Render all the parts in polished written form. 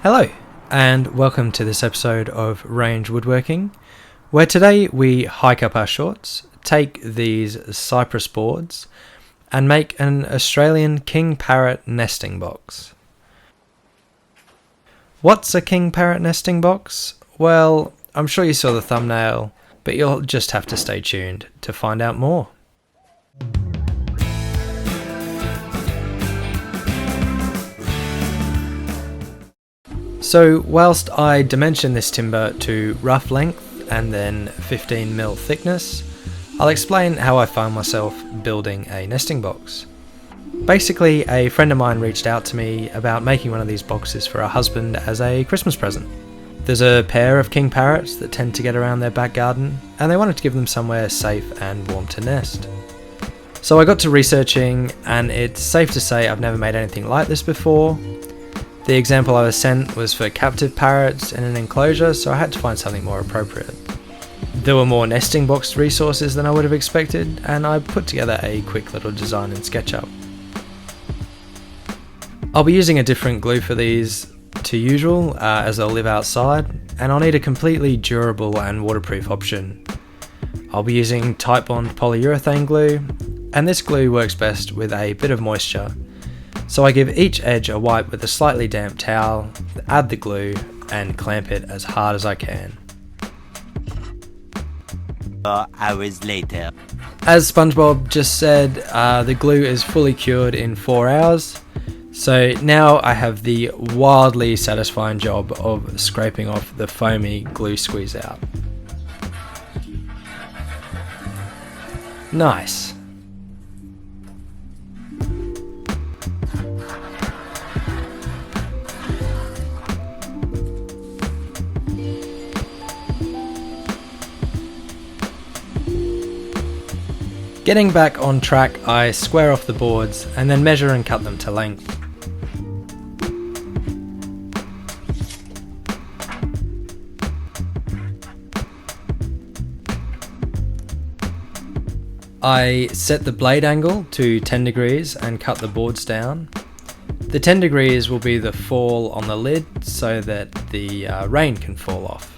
Hello, and welcome to this episode of Range Woodworking, where today we hike up our shorts, take these cypress boards, and make an Australian king parrot nesting box. What's a king parrot nesting box? Well, I'm sure you saw the thumbnail, but you'll just have to stay tuned to find out more. So whilst I dimension this timber to rough length and then 15mm thickness, I'll explain how I found myself building a nesting box. Basically, a friend of mine reached out to me about making one of these boxes for her husband as a Christmas present. There's a pair of king parrots that tend to get around their back garden, and they wanted to give them somewhere safe and warm to nest. So I got to researching, and it's safe to say I've never made anything like this before. The example I was sent was for captive parrots in an enclosure, so I had to find something more appropriate. There were more nesting box resources than I would have expected, and I put together a quick little design in SketchUp. I'll be using a different glue for these to usual, as they'll live outside, and I'll need a completely durable and waterproof option. I'll be using Titebond polyurethane glue, and this glue works best with a bit of moisture. So I give each edge a wipe with a slightly damp towel, add the glue, and clamp it as hard as I can. 4 hours later. As SpongeBob just said, the glue is fully cured in 4 hours. So now I have the wildly satisfying job of scraping off the foamy glue squeeze out. Nice. Getting back on track, I square off the boards and then measure and cut them to length. I set the blade angle to 10 degrees and cut the boards down. The 10 degrees will be the fall on the lid so that the rain can fall off.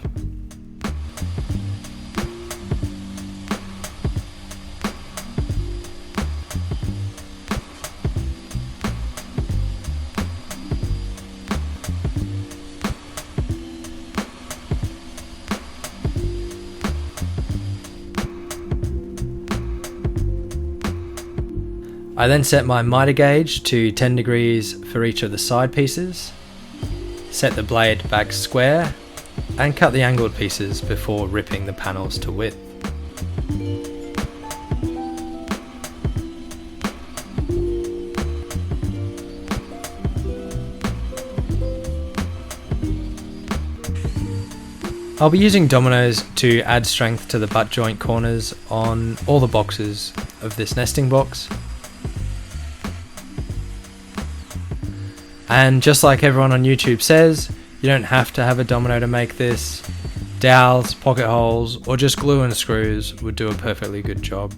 I then set my miter gauge to 10 degrees for each of the side pieces, set the blade back square, and cut the angled pieces before ripping the panels to width. I'll be using dominoes to add strength to the butt joint corners on all the boxes of this nesting box. And just like everyone on YouTube says, you don't have to have a domino to make this. Dowels, pocket holes, or just glue and screws would do a perfectly good job.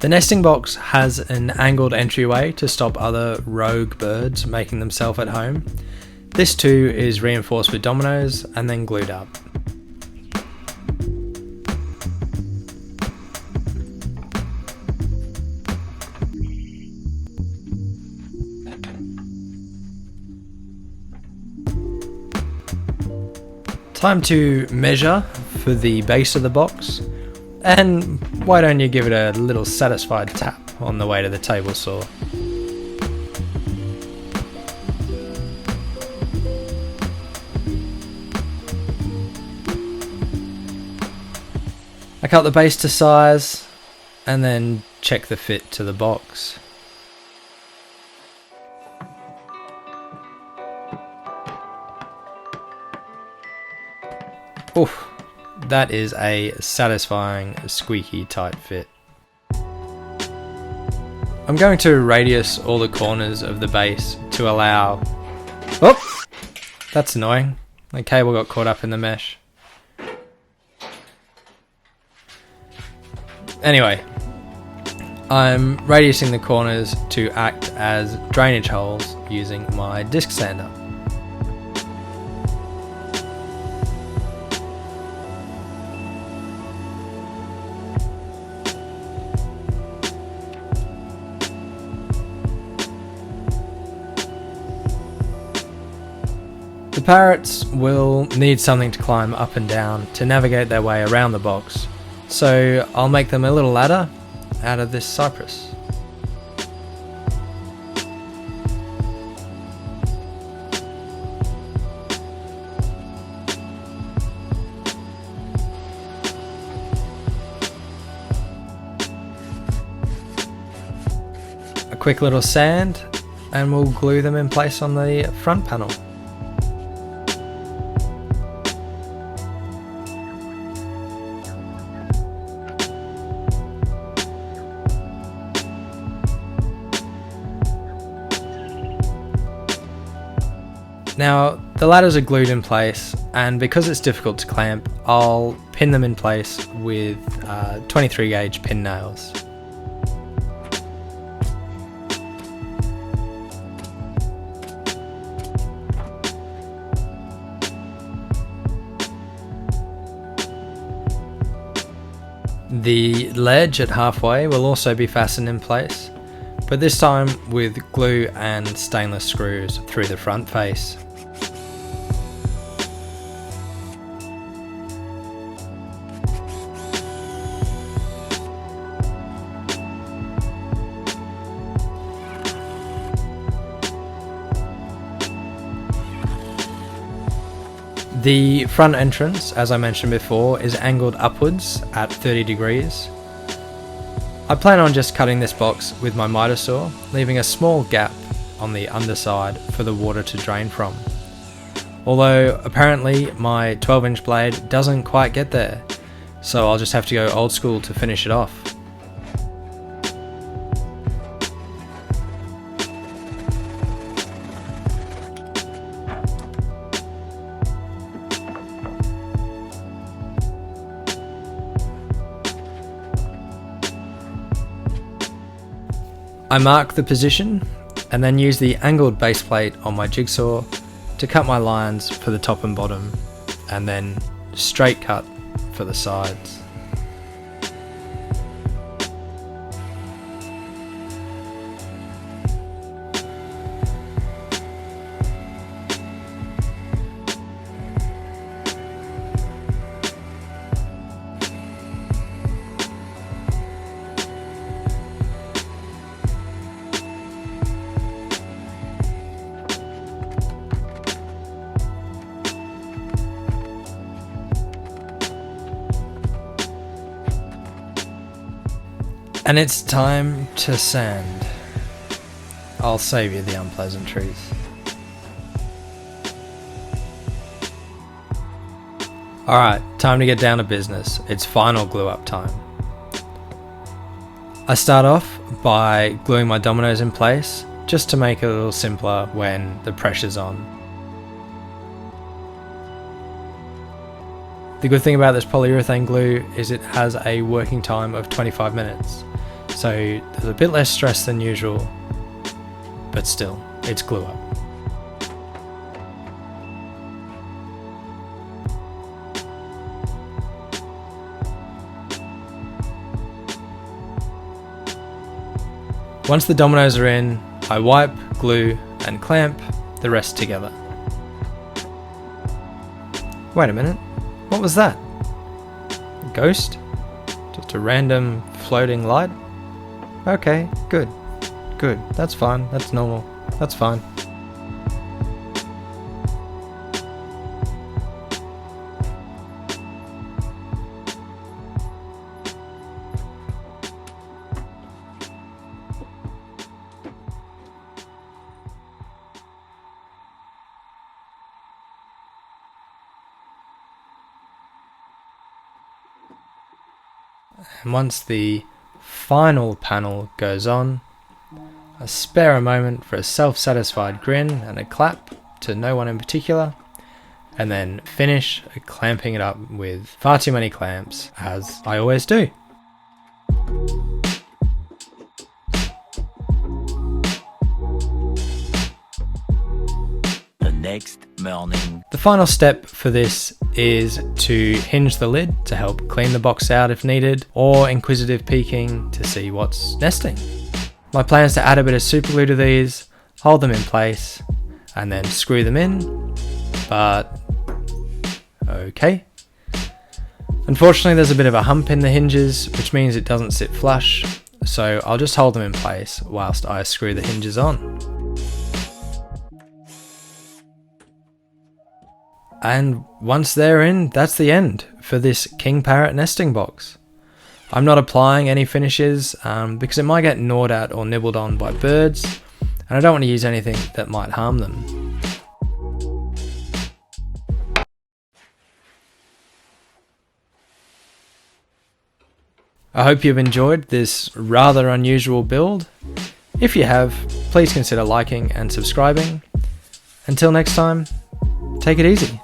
The nesting box has an angled entryway to stop other rogue birds making themselves at home. This too is reinforced with dominoes and then glued up. Time to measure for the base of the box, and why don't you give it a little satisfied tap on the way to the table saw. I cut the base to size and then check the fit to the box. Oof, that is a satisfying, squeaky tight fit. I'm going to radius all the corners of the base to allow... Oh! That's annoying. The cable got caught up in the mesh. Anyway, I'm radiusing the corners to act as drainage holes using my disc sander. The parrots will need something to climb up and down to navigate their way around the box, so I'll make them a little ladder out of this cypress. A quick little sand and we'll glue them in place on the front panel. Now, the ladders are glued in place, and because it's difficult to clamp, I'll pin them in place with 23 gauge pin nails. The ledge at halfway will also be fastened in place, but this time with glue and stainless screws through the front face. The front entrance, as I mentioned before, is angled upwards at 30 degrees. I plan on just cutting this box with my miter saw, leaving a small gap on the underside for the water to drain from. Although apparently my 12-inch blade doesn't quite get there, so I'll just have to go old school to finish it off. I mark the position and then use the angled base plate on my jigsaw to cut my lines for the top and bottom, and then straight cut for the sides. And it's time to sand. I'll save you the unpleasantries. Alright, time to get down to business. It's final glue up time. I start off by gluing my dominoes in place, just to make it a little simpler when the pressure's on. The good thing about this polyurethane glue is it has a working time of 25 minutes, so there's a bit less stress than usual, but still, it's glue up. Once the dominoes are in, I wipe, glue, and clamp the rest together. Wait a minute. What was that? A ghost? Just a random floating light? Okay, good. Good. That's fine. That's normal. That's fine. And once the final panel goes on, I spare a moment for a self-satisfied grin and a clap to no one in particular, and then finish clamping it up with far too many clamps, as I always do. next morning. The final step for this is to hinge the lid to help clean the box out if needed, or inquisitive peeking to see what's nesting. My plan is to add a bit of super glue to these, hold them in place, and then screw them in, but okay. Unfortunately, there's a bit of a hump in the hinges, which means it doesn't sit flush, so I'll just hold them in place whilst I screw the hinges on. And once they're in, that's the end for this king parrot nesting box. I'm not applying any finishes because it might get gnawed at or nibbled on by birds, and I don't want to use anything that might harm them. I hope you've enjoyed this rather unusual build. If you have, please consider liking and subscribing. Until next time, take it easy.